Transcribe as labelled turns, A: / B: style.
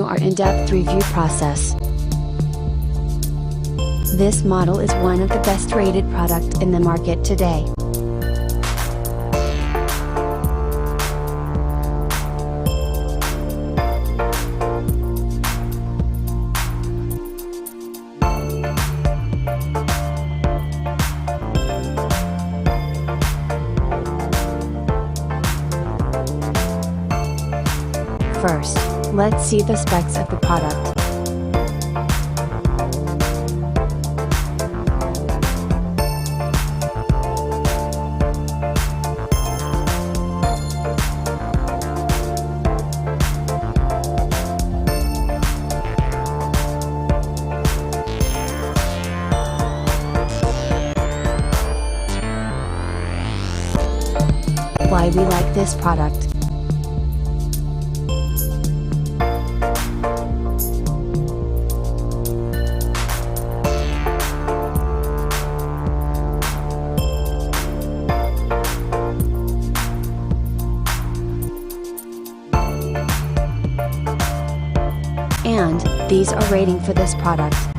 A: continue our in-depth review process. This model is one of the best rated products in the market today. First, let's see the specs of the product. Why we like this product. And these are rating for this product.